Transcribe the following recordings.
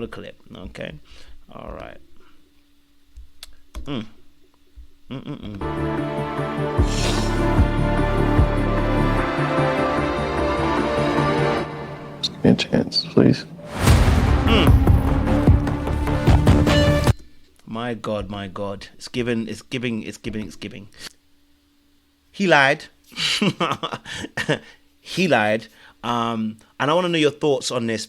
The clip. Okay. All right. Mm. Give me a chance, please. My God, my God. It's giving, it's giving, it's giving, it's giving. He lied. He lied. And I want to know your thoughts on this.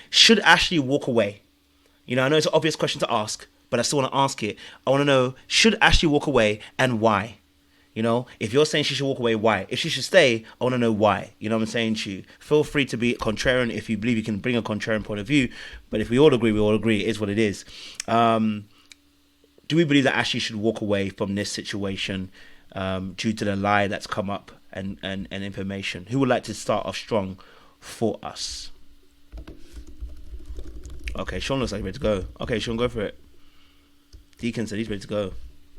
Should Ashley walk away? You know, I know it's an obvious question to ask, but I still want to ask it. I want to know, should Ashley walk away and why? You know, if you're saying she should walk away, why? If she should stay, I want to know why. You know what I'm saying to you? Feel free to be contrarian if you believe you can bring a contrarian point of view. But if we all agree, we all agree. It is what it is. Do we believe that Ashley should walk away from this situation due to the lie that's come up and information? Who would like to start off strong for us? Okay, Sean looks like he's ready to go. Okay, Sean, go for it. Deacon said he's ready to go.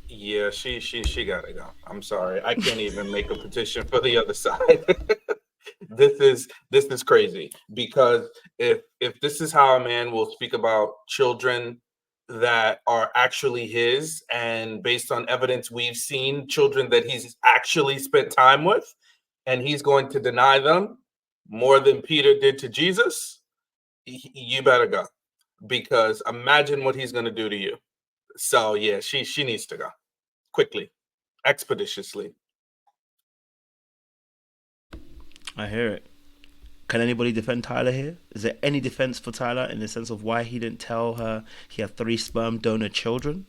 Yeah, she gotta go. I'm sorry. I can't even make a petition for the other side. This is crazy because if this is how a man will speak about children that are actually his, and based on evidence we've seen, children that he's actually spent time with, and he's going to deny them more than Peter did to Jesus, you better go, because imagine what he's going to do to you. So yeah, she needs to go quickly, expeditiously. I hear it. Can anybody defend Tyler here? Is there any defense for Tyler in the sense of why he didn't tell her he had 3 sperm donor children?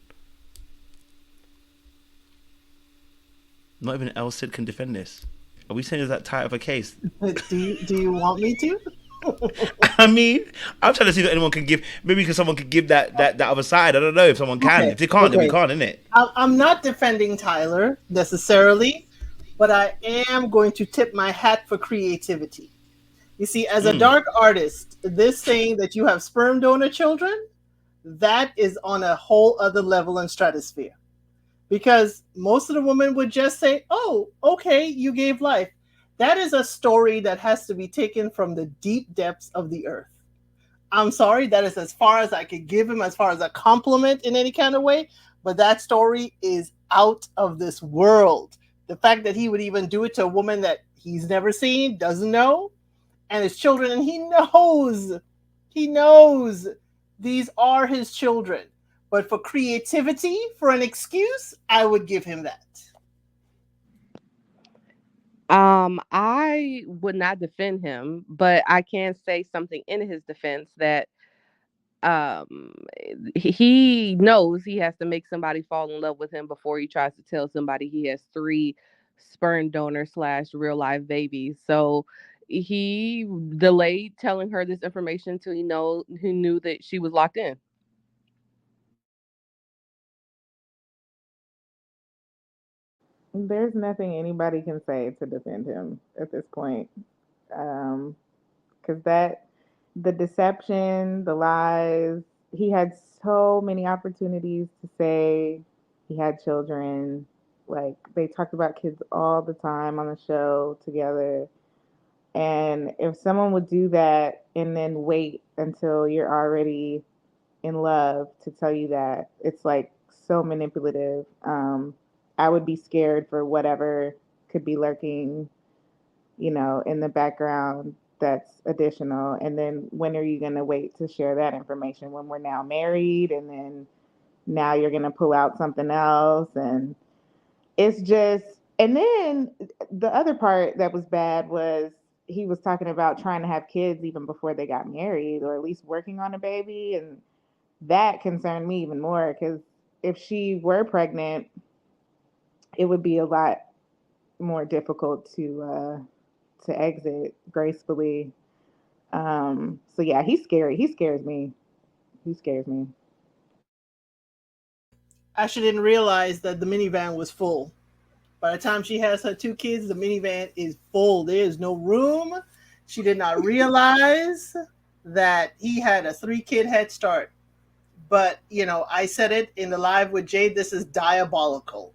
Not even El Cid can defend this. Are we saying is that tight of a case? Do you want me to? I mean, I'm trying to see if anyone can give. Maybe because someone could give that other side. I don't know if someone can. Okay, If they can't, then we okay. can't, innit? I'm not defending Tyler necessarily, but I am going to tip my hat for creativity. You see, as a dark artist, this saying that you have sperm donor children, that is on a whole other level and stratosphere. Because most of the women would just say, oh, okay, you gave life. That is a story that has to be taken from the deep depths of the earth. I'm sorry, that is as far as I could give him, as far as a compliment in any kind of way, but that story is out of this world. The fact that he would even do it to a woman that he's never seen, doesn't know, and his children, and he knows these are his children. But for creativity, for an excuse, I would give him that. I would not defend him, but I can say something in his defense that um he knows he has to make somebody fall in love with him before he tries to tell somebody he has 3 sperm donor / real life babies. So he delayed telling her this information until he knew that she was locked in. There's nothing anybody can say to defend him at this point. Because the deception, the lies, he had so many opportunities to say he had children. Like, they talked about kids all the time on the show together. And if someone would do that and then wait until you're already in love to tell you that, it's like so manipulative. I would be scared for whatever could be lurking, in the background that's additional. And then when are you going to wait to share that information when we're now married? And then now you're going to pull out something else. And it's just, and then the other part that was bad was he was talking about trying to have kids even before they got married, or at least working on a baby. And that concerned me even more because if she were pregnant, it would be a lot more difficult to exit gracefully. So yeah, he's scary. He scares me. He scares me. Ashley didn't realize that the minivan was full. By the time she has her 2 kids, the minivan is full. There is no room. She did not realize that he had a 3-kid head start. But, I said it in the live with Jade, this is diabolical.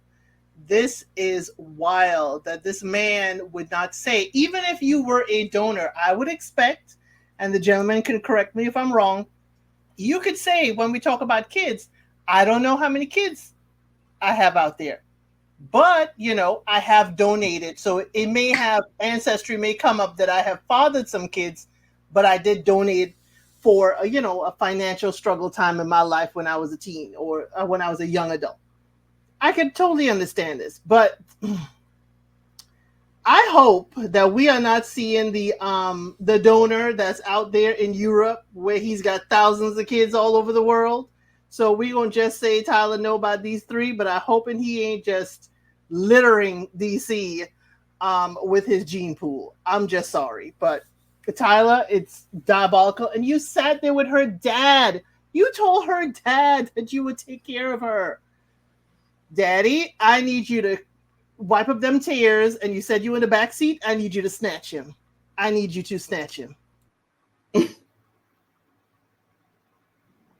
This is wild that this man would not say, even if you were a donor, I would expect, and the gentleman can correct me if I'm wrong, you could say when we talk about kids, I don't know how many kids I have out there, but I have donated, so it may have ancestry may come up that I have fathered some kids, but I did donate for a financial struggle time in my life when I was a teen or when I was a young adult. I can totally understand this, but I hope that we are not seeing the donor that's out there in Europe where he's got thousands of kids all over the world. So we gonna just say Tyler know about these three, but I'm hoping he ain't just littering DC with his gene pool. I'm just sorry, but Tyler, it's diabolical. And you sat there with her dad. You told her dad that you would take care of her. Daddy, I need you to wipe up them tears, and you said you in the back seat. I need you to snatch him. I need you to snatch him.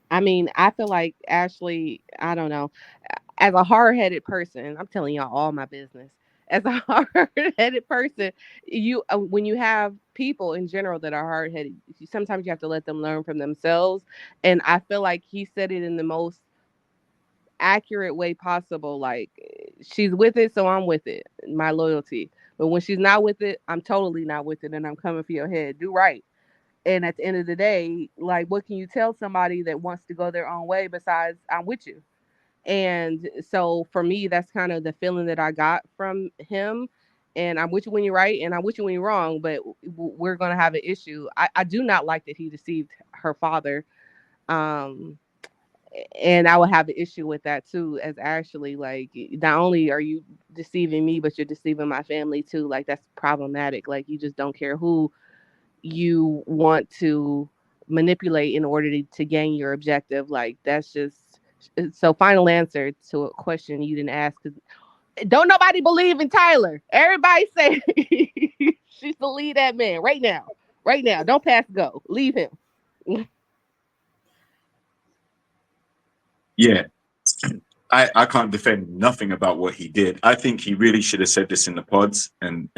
I mean, I feel like Ashley, I don't know, as a hard-headed person, I'm telling y'all all my business. As a hard-headed person, you when you have people in general that are hard-headed, sometimes you have to let them learn from themselves. And I feel like he said it in the most accurate way possible. Like, she's with it, so I'm with it. My loyalty. But when she's not with it, I'm totally not with it, and I'm coming for your head. Do right. And at the end of the day, like, what can you tell somebody that wants to go their own way besides I'm with you? And so for me, that's kind of the feeling that I got from him. And I'm with you when you're right, and I'm with you when you're wrong, but we're going to have an issue. I do not like that he deceived her father. And I would have an issue with that too, as Ashley. Like, not only are you deceiving me, but you're deceiving my family too. Like, that's problematic. Like, you just don't care who you want to manipulate in order to gain your objective. Like, that's just so. Final answer to a question you didn't ask. Don't nobody believe in Tyler. Everybody say she's the lead that man right now. Right now. Don't pass go. Leave him. Yeah. I can't defend nothing about what he did. I think he really should have said this in the pods and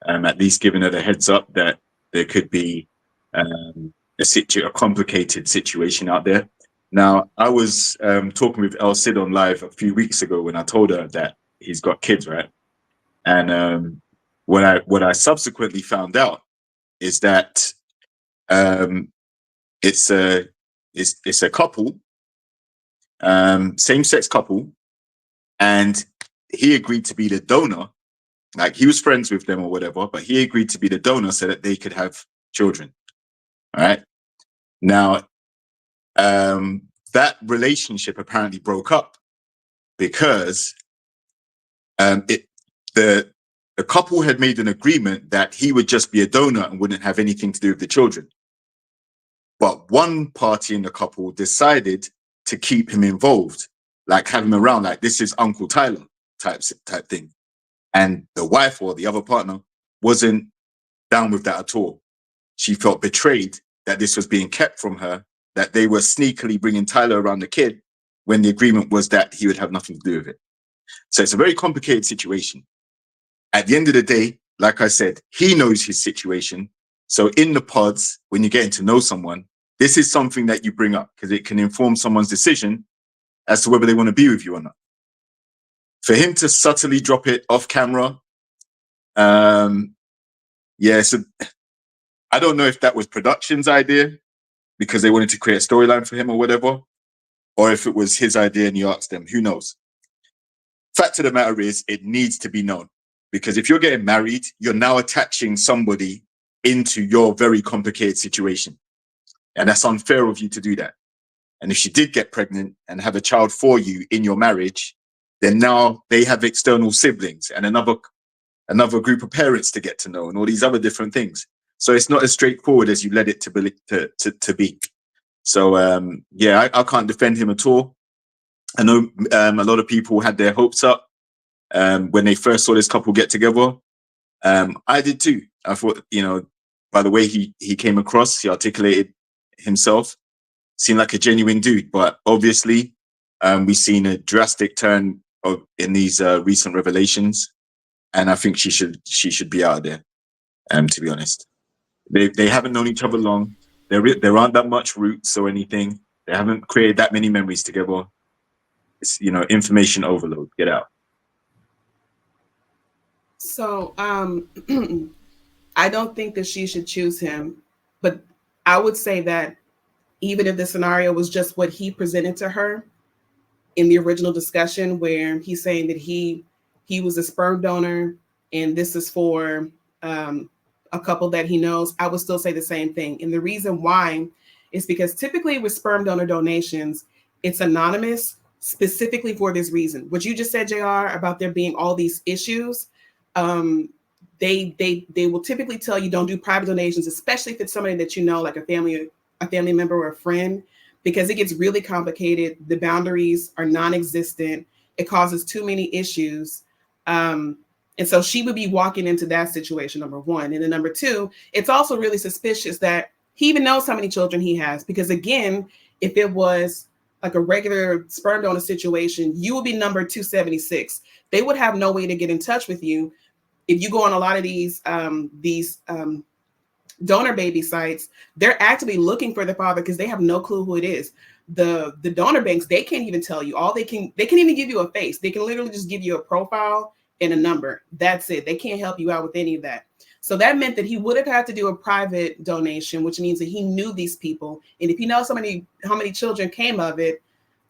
at least given her the heads up that there could be a complicated situation out there. Now, I was talking with El Cid on live a few weeks ago when I told her that he's got kids, right? And what I subsequently found out is that it's a couple, same-sex couple, and he agreed to be the donor. Like, he was friends with them or whatever, but he agreed to be the donor so that they could have children. All right. Now, that relationship apparently broke up because the couple had made an agreement that he would just be a donor and wouldn't have anything to do with the children. But one party in the couple decided to keep him involved, like have him around, like this is Uncle Tyler type thing. And the wife or the other partner wasn't down with that at all. She felt betrayed that this was being kept from her, that they were sneakily bringing Tyler around the kid when the agreement was that he would have nothing to do with it. So it's a very complicated situation. At the end of the day, like I said, he knows his situation. So in the pods, when you're getting to know someone, this is something that you bring up because it can inform someone's decision as to whether they want to be with you or not. For him to subtly drop it off camera, so I don't know if that was production's idea because they wanted to create a storyline for him or whatever, or if it was his idea and he asked them, who knows? Fact of the matter is, it needs to be known, because if you're getting married, you're now attaching somebody into your very complicated situation. And that's unfair of you to do that. And if she did get pregnant and have a child for you in your marriage, then now they have external siblings and another group of parents to get to know and all these other different things. So it's not as straightforward as you led it to be. So, I can't defend him at all. I know a lot of people had their hopes up when they first saw this couple get together. I did too. I thought, by the way he came across, he articulated himself, seemed like a genuine dude. But obviously, we've seen a drastic turn in these recent revelations. And I think she should be out of there, to be honest. They haven't known each other long. There aren't that much roots or anything. They haven't created that many memories together. It's, you know, information overload. Get out. So I don't think that she should choose him, but I would say that even if the scenario was just what he presented to her in the original discussion, where he's saying that he was a sperm donor and this is for a couple that he knows, I would still say the same thing. And the reason why is because typically with sperm donor donations, it's anonymous specifically for this reason. What you just said, JR, about there being all these issues, they will typically tell you don't do private donations, especially if it's somebody that you know, like a family member or a friend, because it gets really complicated. The boundaries are non-existent. It causes too many issues. And so she would be walking into that situation, number one. And then number two, it's also really suspicious that he even knows how many children he has. Because again, if it was like a regular sperm donor situation, you would be number 276. They would have no way to get in touch with you. If you go on a lot of these donor baby sites, they're actively looking for the father because they have no clue who it is. The donor banks, they can't even tell you. They can't even give you a face. They can literally just give you a profile and a number. That's it. They can't help you out with any of that. So that meant that he would have had to do a private donation, which means that he knew these people. And if he knows how many children came of it,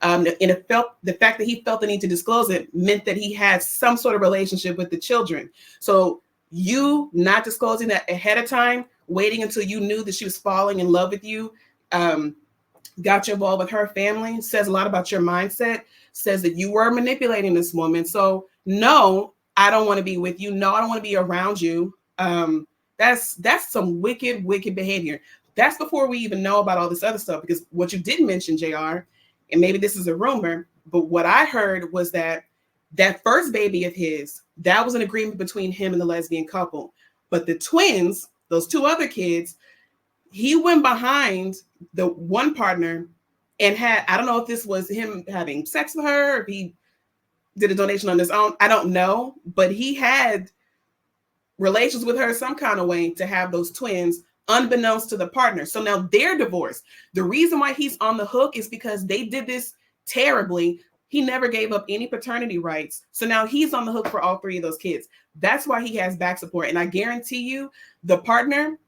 and the fact that he felt the need to disclose it meant that he had some sort of relationship with the children. So you not disclosing that ahead of time, waiting until you knew that she was falling in love with you, got you involved with her family, says a lot about your mindset, says that you were manipulating this woman. So no, I don't want to be with you. No, I don't want to be around you. That's some wicked behavior. That's before we even know about all this other stuff, because what you didn't mention, JR, and maybe this is a rumor, but what I heard was that first baby of his, that was an agreement between him and the lesbian couple. But the twins, those two other kids, he went behind the one partner and had, I don't know if this was him having sex with her, or if he did a donation on his own, I don't know, but he had relations with her some kind of way to have those twins unbeknownst to the partner. So now they're divorced. The reason why he's on the hook is because they did this terribly. He never gave up any paternity rights. So now he's on the hook for all three of those kids. That's why he has back support. And I guarantee you, the partner,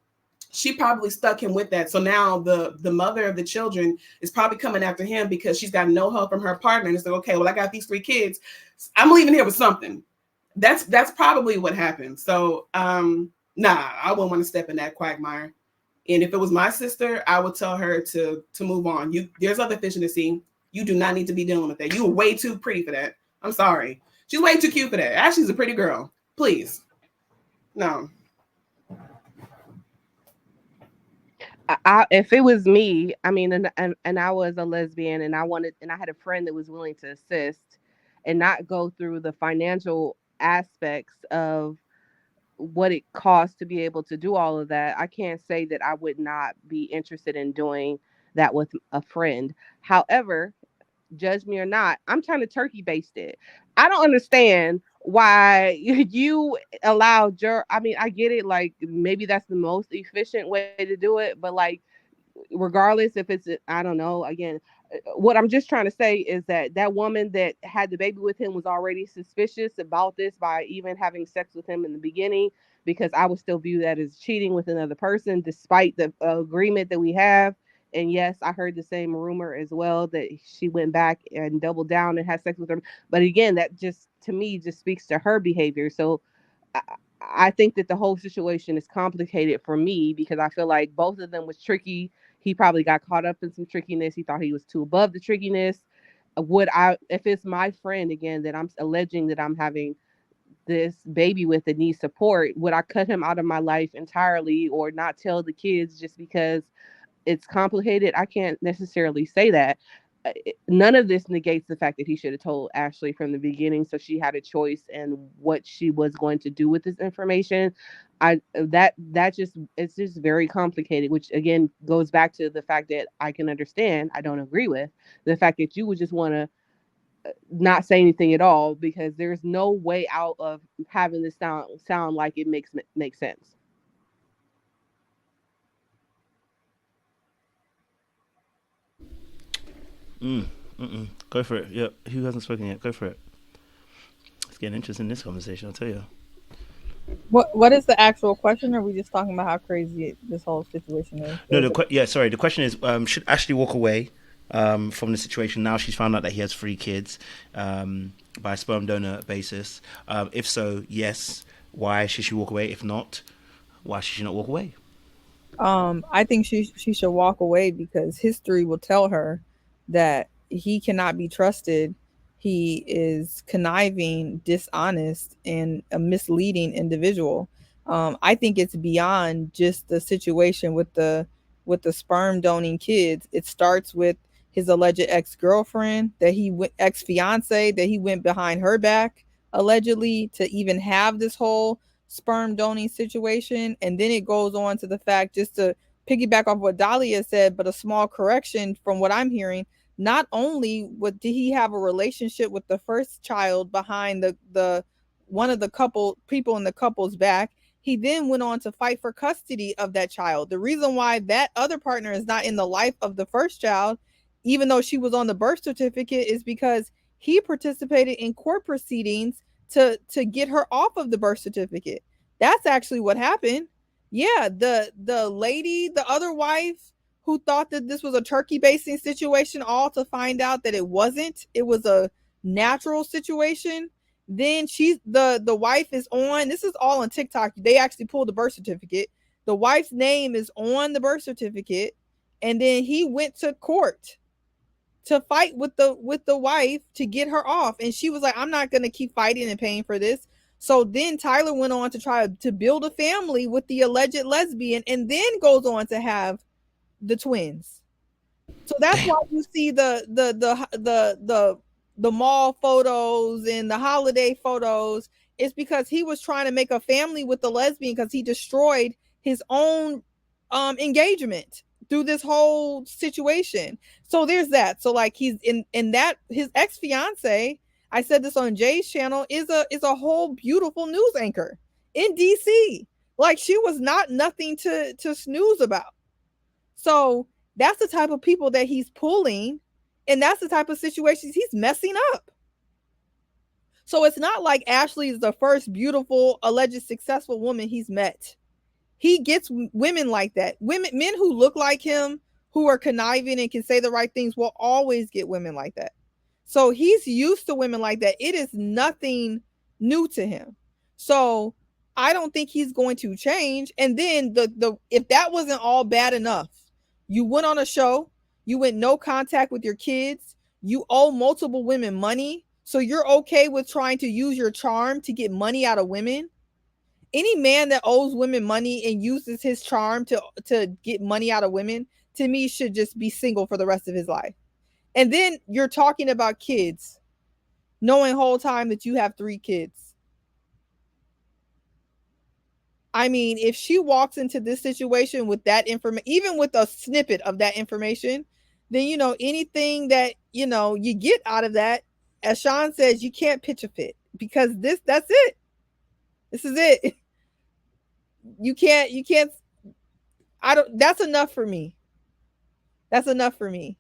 she probably stuck him with that. So now the mother of the children is probably coming after him because she's got no help from her partner. And it's like, okay, well, I got these three kids. I'm leaving here with something. That's probably what happened. So nah, I wouldn't want to step in that quagmire. And if it was my sister, I would tell her to move on. There's other fish in the sea. You do not need to be dealing with that. You are way too pretty for that. I'm sorry. She's way too cute for that. Ashley's a pretty girl. Please. No. If it was me, I mean, and I was a lesbian, and I had a friend that was willing to assist and not go through the financial aspects of what it costs to be able to do all of that, I can't say that I would not be interested in doing that with a friend. However, judge me or not, I'm trying to turkey baste it. I don't understand why you allowed I mean, I get it, like maybe that's the most efficient way to do it, but like regardless if it's, I don't know, again, what I'm just trying to say is that woman that had the baby with him was already suspicious about this by even having sex with him in the beginning, because I would still view that as cheating with another person despite the agreement that we have. And yes, I heard the same rumor as well that she went back and doubled down and had sex with him. But again, that just to me just speaks to her behavior. So I, I think that the whole situation is complicated for me because I feel like both of them was tricky. He probably got caught up in some trickiness. He thought he was too above the trickiness. Would I, if it's my friend again that I'm alleging that I'm having this baby with that needs support, would I cut him out of my life entirely or not tell the kids just because it's complicated? I can't necessarily say that. None of this negates the fact that he should have told Ashley from the beginning, so she had a choice in what she was going to do with this information. That just, it's just very complicated, which again goes back to the fact that I can understand, I don't agree with the fact that you would just want to not say anything at all because there's no way out of having this sound like it makes sense. Go for it. Yeah. Who hasn't spoken yet? Go for it. It's getting interesting in this conversation, I'll tell you. What is the actual question? Or are we just talking about how crazy this whole situation is? No, sorry. The question is, should Ashley walk away from the situation now she's found out that he has 3 kids by a sperm donor basis? If so, yes. Why should she walk away? If not, why should she not walk away? I think she should walk away because history will tell her that he cannot be trusted. He is conniving, dishonest, and a misleading individual. I think it's beyond just the situation with the sperm donating kids. It starts with his alleged ex-girlfriend ex-fiance that he went behind her back allegedly to even have this whole sperm donating situation. And then it goes on to the fact, just to piggyback off what Dahlia said, but a small correction from what I'm hearing, not only did he have a relationship with the first child behind the one of the people in the couple's back, he then went on to fight for custody of that child. The reason why that other partner is not in the life of the first child, even though she was on the birth certificate, is because he participated in court proceedings to get her off of the birth certificate. That's actually what happened. Yeah, the lady, the other wife, who thought that this was a turkey basting situation, all to find out that it wasn't. It was a natural situation. Then the wife is on, this is all on TikTok. They actually pulled the birth certificate. The wife's name is on the birth certificate. And then he went to court to fight with the wife to get her off. And she was like, I'm not going to keep fighting and paying for this. So then Tyler went on to try to build a family with the alleged lesbian, and then goes on to have the twins. So that's why you see the mall photos and the holiday photos. It's because he was trying to make a family with the lesbian, because he destroyed his own engagement through this whole situation. So there's that. So like, he's in that, his ex-fiance, I said this on Jay's channel, is a whole beautiful news anchor in DC. Like, she was not nothing to snooze about. So that's the type of people that he's pulling, and that's the type of situations he's messing up. So it's not like Ashley is the first beautiful, alleged successful woman he's met. He gets women like that. Men who look like him, who are conniving and can say the right things, will always get women like that. So he's used to women like that. It is nothing new to him. So I don't think he's going to change. And then if that wasn't all bad enough, you went on a show, you went no contact with your kids, you owe multiple women money, so you're okay with trying to use your charm to get money out of women. Any man that owes women money and uses his charm to get money out of women, to me, should just be single for the rest of his life. And then you're talking about kids, knowing the whole time that you have 3 kids. I mean, if she walks into this situation with that information, even with a snippet of that information, then, anything that, you get out of that, as Sean says, you can't pitch a fit, because that's it. This is it. You can't, that's enough for me. That's enough for me.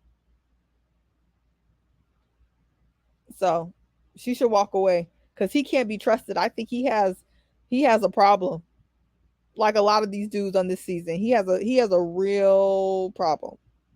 So she should walk away, because he can't be trusted. I think he has a problem. Like a lot of these dudes on this season, he has a real problem.